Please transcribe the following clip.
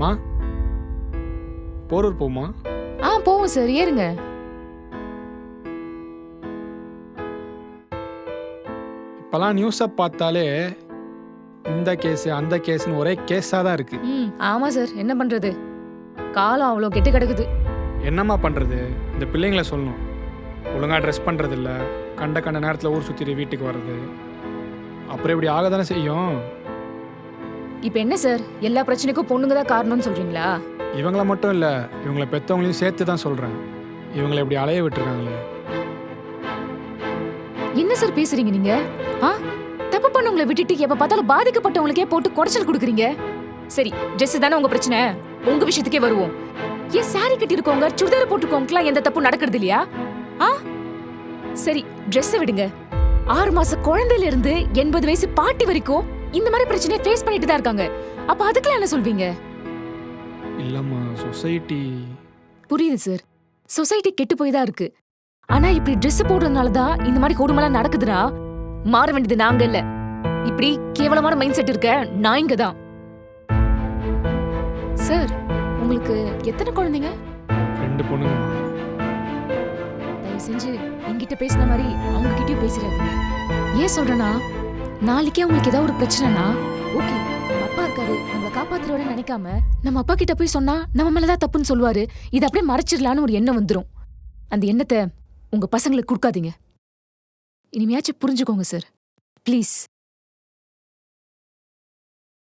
மா போரூர் போமா? போவோம் சார், ஏறுங்க. இப்பெல்லாம் நியூஸை பார்த்தாலே இந்த கேஸ் அந்த கேஸ்னு ஒரே கேஸாக தான் இருக்கு. ஆமா சார், என்ன பண்றது, காலம் அவ்வளோ கெட்டு கிடக்குது. என்னம்மா பண்ணுறது? இந்த பிள்ளைங்கள சொல்லணும், ஒழுங்காக ட்ரெஸ் பண்ணுறது இல்லை, கண்ட நேரத்தில் ஊர் சுற்றிட்டு வீட்டுக்கு வர்றது, அப்புறம் இப்படி ஆக தானே செய்யும். இப்ப என்ன சார், எல்லா பிரச்சனைக்கும் பொண்ணுங்க தான் காரணம்னு சொல்றீங்களா? இவங்கள மட்டும் இல்லை, இவங்களை பெற்றவங்களையும் சேர்த்து தான் சொல்கிறேன். இவங்களை இப்படி அலைய விட்டுருக்காங்களே. என்ன சார் பேசுறீங்க நீங்க? தப்பு பண்ணவங்களை விட்டுட்டு எப்ப பார்த்தாலும் பாதிக்கப்பட்டவங்களுக்கே போட்டு குடைச்சல் கொடுக்குறீங்க. சரி, ட்ரெஸ் தானே உங்க பிரச்சனை, உங்க விஷயத்துக்கே வருவோம். ஏன் சாரி கட்டிருக்கோங்க, சுடிதார் போட்டுக்கோங்கலாம் எந்த தப்பு நடக்கிறது இல்லையா? சரி, ட்ரெஸ் விடுங்க. 6 மாச குழந்தையில இருந்து 80 வயசு பாட்டி வரைக்கும் இந்த மாதிரி பிரச்சனையை ஃபேஸ் பண்ணிட்டு தான் இருக்காங்க. அப்ப அதுக்கெல்லாம் என்ன சொல்வீங்க? இல்லம்மா, சொசைட்டி. புரியுது சார், சொசைட்டி கெட்டு போய் தான் இருக்கு. ஆனா இப்படி ட்ரெஸ் போடுறதுனால தான் இந்த மாதிரி கொடுமைலாம் நடக்குதுன்னா மாற வேண்டியது நாங்க இல்ல. இப்படி கேவலமான மைண்ட் செட் இருக்க நான் இங்க தான். சார், உங்களுக்கு எத்தனை குழந்தைங்க? 2 பொண்ணுங்கம்மா. தயவு செஞ்சு என்கிட்ட பேசின மாதிரி அவங்க கிட்டயும் பேசிடாதீங்க. ஏன் சொல்றேன்னா, நாளைக்கே உங்களுக்கு ஏதாவது ஒரு பிரச்சனைனா, ஓகே நம்ம அப்பா இருக்காரு, நம்மளை காப்பாத்துறவரை நினைக்காம நம்ம அப்பா கிட்ட போய் சொன்னா நம்ம மேலதான் தப்புன்னு சொல்லுவாரு, இதை அப்படியே மறைச்சிடலான்னு ஒரு எண்ணம் வந்துடும். அந்த எண்ணத்தை உங்க பசங்களுக்கு கொடுக்காதீங்க. இனிமையாச்சும் புரிஞ்சுக்கோங்க சார், ப்ளீஸ்.